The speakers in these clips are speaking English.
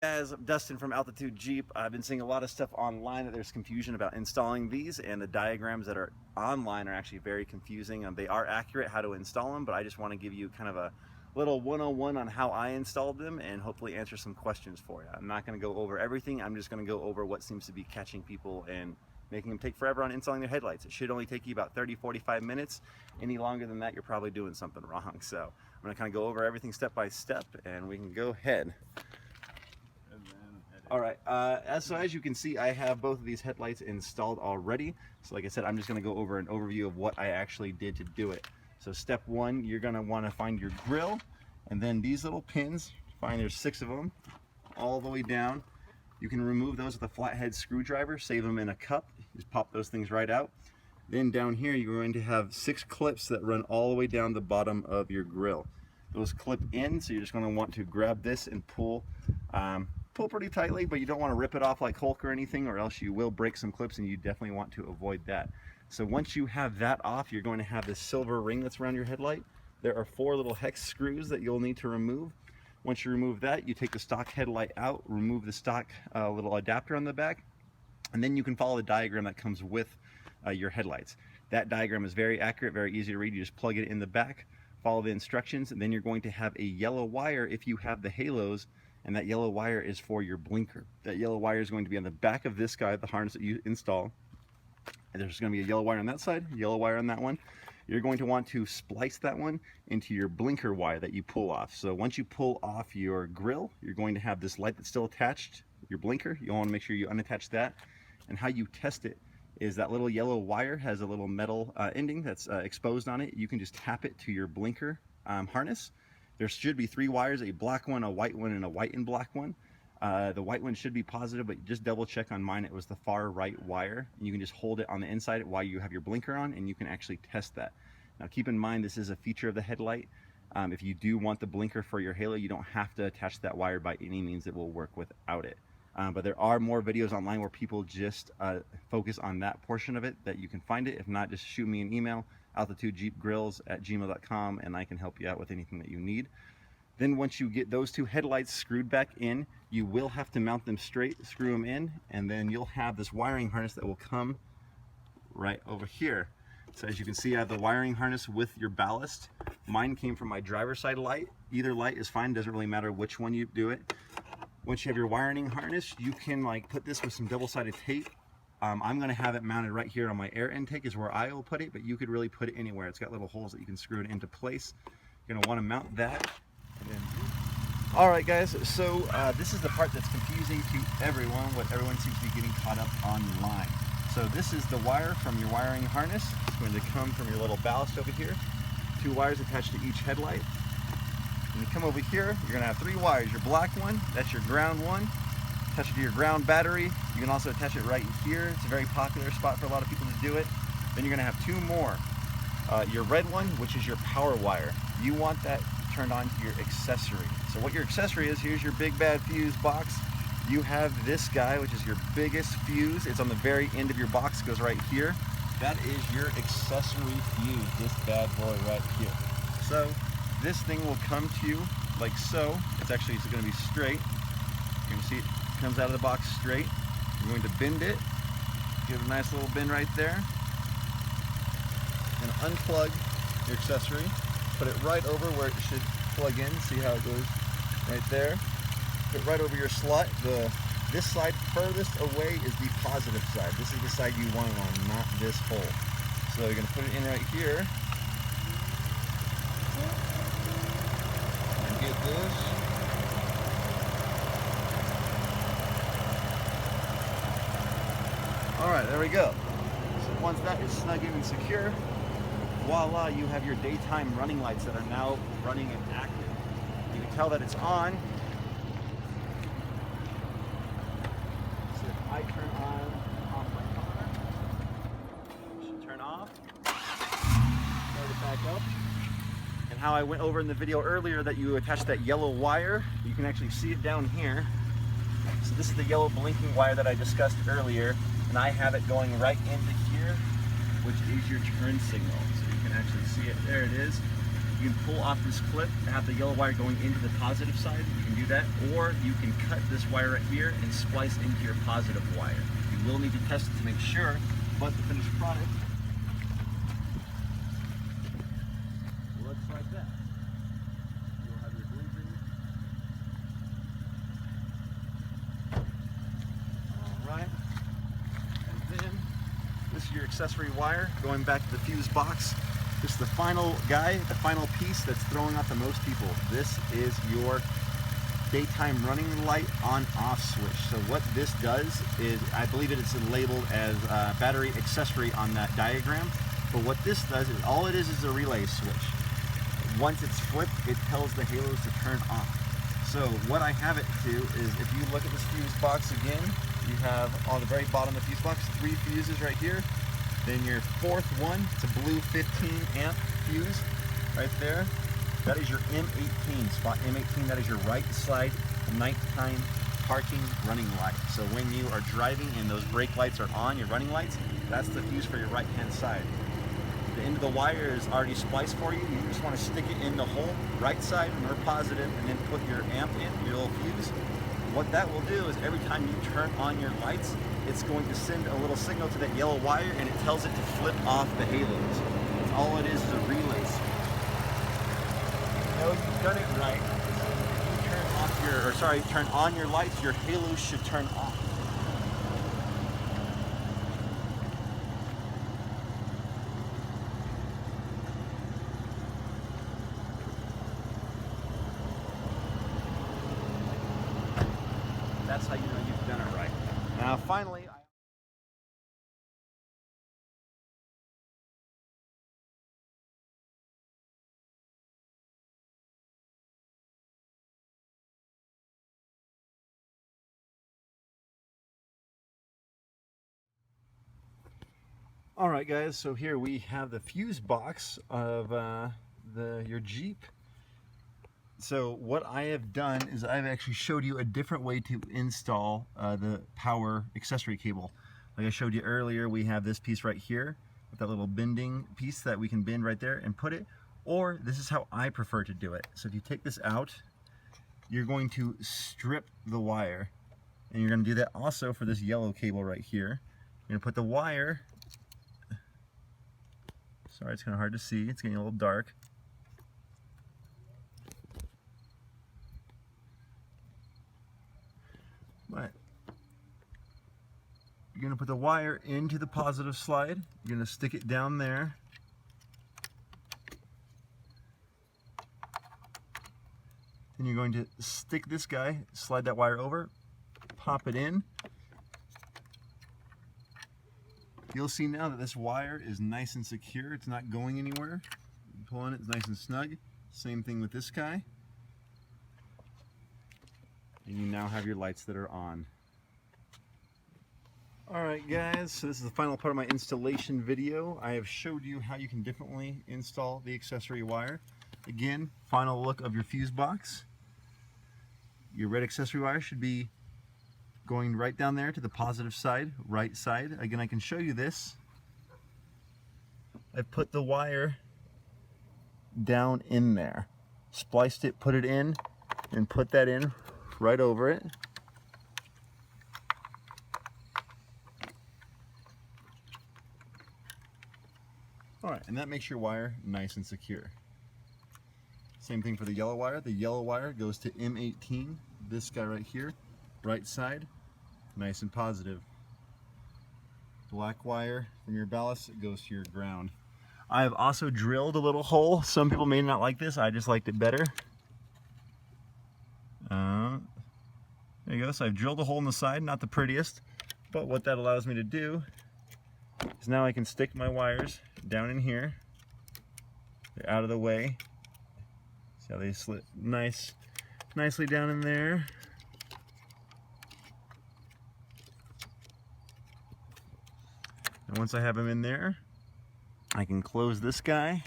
Guys, I'm Dustin from Altitude Jeep. I've been seeing a lot of stuff online that there's confusion about installing these, and the diagrams that are online are actually very confusing. They are accurate how to install them, but I just want to give you kind of a little 101 on how I installed them and hopefully answer some questions for you. I'm not going to go over everything. I'm just going to go over what seems to be catching people and making them take forever on installing their headlights. It should only take you about 30-45 minutes. Any longer than that, you're probably doing something wrong. So I'm going to kind of go over everything step by step, and we can go ahead. All right, as you can see, I have both of these headlights installed already. So like I said, I'm just gonna go over an overview of what I actually did to do it. So step one, you're gonna wanna find your grill, and then these little pins, there's 6 of them, all the way down. You can remove those with a flathead screwdriver, save them in a cup, just pop those things right out. Then down here, you're going to have 6 clips that run all the way down the bottom of your grill. Those clip in, so you're just gonna want to grab this and pull pretty tightly, but you don't want to rip it off like Hulk or anything, or else you will break some clips, and you definitely want to avoid that. So once you have that off, you're going to have this silver ring that's around your headlight. There are 4 little hex screws that you'll need to remove. Once you remove that, you take the stock headlight out, remove the stock little adapter on the back, and then you can follow the diagram that comes with your headlights. That diagram is very accurate, very easy to read. You just plug it in the back, follow the instructions, and then you're going to have a yellow wire if you have the halos, and that yellow wire is for your blinker. That yellow wire is going to be on the back of this guy, the harness that you install. And there's going to be a yellow wire on that side, yellow wire on that one. You're going to want to splice that one into your blinker wire that you pull off. So once you pull off your grill, you're going to have this light that's still attached, your blinker. You'll want to make sure you unattach that. And how you test it is that little yellow wire has a little metal ending that's exposed on it. You can just tap it to your blinker harness. There should be 3 wires, a black one, a white one, and a white and black one. The white one should be positive, but just double check on mine. It was the far right wire. And you can just hold it on the inside while you have your blinker on, and you can actually test that. Now keep in mind, this is a feature of the headlight. If you do want the blinker for your halo, you don't have to attach that wire by any means. It will work without it. But there are more videos online where people just focus on that portion of it that you can find it. If not, just shoot me an email, altitudejeepgrills@gmail.com, and I can help you out with anything that you need. Then once you get those 2 headlights screwed back in, you will have to mount them straight, screw them in, and then you'll have this wiring harness that will come right over here. So as you can see, I have the wiring harness with your ballast. Mine came from my driver's side light. Either light is fine, doesn't really matter which one you do it. Once you have your wiring harness, you can put this with some double-sided tape. I'm going to have it mounted right here on my air intake is where I will put it, but you could really put it anywhere. It's got little holes that you can screw it into place. You're going to want to mount that. Alright guys, so this is the part that's confusing to everyone, what everyone seems to be getting caught up online. So this is the wire from your wiring harness. It's going to come from your little ballast over here. 2 wires attached to each headlight. When you come over here, you're going to have 3 wires. Your black one, that's your ground one. Attach it to your ground battery. You can also attach it right here. It's a very popular spot for a lot of people to do it. Then you're going to have 2 more. Your red one, which is your power wire. You want that turned on to your accessory. So what your accessory is, here's your big bad fuse box. You have this guy, which is your biggest fuse. It's on the very end of your box, goes right here. That is your accessory fuse, this bad boy right here. So this thing will come to you like so. It's going to be straight. You're going to see it comes out of the box straight. You're going to bend it, give it a nice little bend right there, and unplug your accessory. Put it right over where it should plug in. See how it goes right there. Put it right over your slot. This side furthest away is the positive side. This is the side you want it on, not this hole. So you're going to put it in right here. And get this. Alright, there we go. So once that is snug in and secure, voila, you have your daytime running lights that are now running and active. You can tell that it's on. So if I turn off my car, it should turn off. Start it back up. And how I went over in the video earlier that you attach that yellow wire, you can actually see it down here. So this is the yellow blinking wire that I discussed earlier, and I have it going right into here, which is your turn signal. So you can actually see it. There it is. You can pull off this clip to have the yellow wire going into the positive side. You can do that, or you can cut this wire right here and splice into your positive wire. You will need to test it to make sure, but the finished product looks like that. You'll have your glazing. All right, and then this is your accessory wire going back to the fuse box. This is the final guy, the final piece that's throwing off the most people. This is your daytime running light on-off switch. So what this does is, I believe it is labeled as battery accessory on that diagram, but what this does is, all it is a relay switch. Once it's flipped, it tells the halos to turn off. So what I have it to is, if you look at this fuse box again, you have on the very bottom of the fuse box 3 fuses right here. Then your fourth one, it's a blue 15 amp fuse right there. That is your M18, spot M18. That is your right side nighttime parking running light. So when you are driving and those brake lights are on, your running lights, that's the fuse for your right hand side. The end of the wire is already spliced for you. You just want to stick it in the hole, right side or positive, and then put your amp in, your little fuse. What that will do is, every time you turn on your lights, it's going to send a little signal to that yellow wire, and it tells it to flip off the halos. That's all it is a relay switch. You know you've done it right. If you turn off your, turn on your lights, your halos should turn off. That's how you know you've done it right. Now finally, all right guys, so here we have the fuse box of your Jeep. So what I have done is, I've actually showed you a different way to install the power accessory cable. Like I showed you earlier, we have this piece right here with that little bending piece that we can bend right there and put it, or this is how I prefer to do it. So if you take this out, you're going to strip the wire, and you're going to do that also for this yellow cable right here. You're going to put the wire, sorry it's kind of hard to see, it's getting a little dark. But you're going to put the wire into the positive slide. You're going to stick it down there. Then you're going to stick this guy, slide that wire over, pop it in. You'll see now that this wire is nice and secure. It's not going anywhere. You pull on it, it's nice and snug. Same thing with this guy. And you now have your lights that are on. Alright guys, so this is the final part of my installation video. I have showed you how you can differently install the accessory wire. Again, final look of your fuse box. Your red accessory wire should be going right down there to the positive side, right side. Again, I can show you this. I put the wire down in there. Spliced it, put it in, and put that in right over it. Alright, and that makes your wire nice and secure. Same thing for the yellow wire. The yellow wire goes to M18, this guy right here, right side, nice and positive. Black wire from your ballast, it goes to your ground. I have also drilled a little hole. Some people may not like this, I just liked it better. There you go, so I've drilled a hole in the side, not the prettiest, but what that allows me to do is now I can stick my wires down in here. They're out of the way. See how they slip nicely down in there. And once I have them in there, I can close this guy.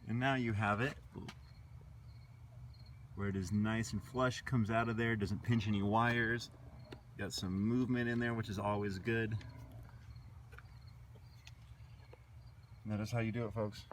And now you have it where it is nice and flush, comes out of there, doesn't pinch any wires. Got some movement in there, which is always good. And that is how you do it, folks.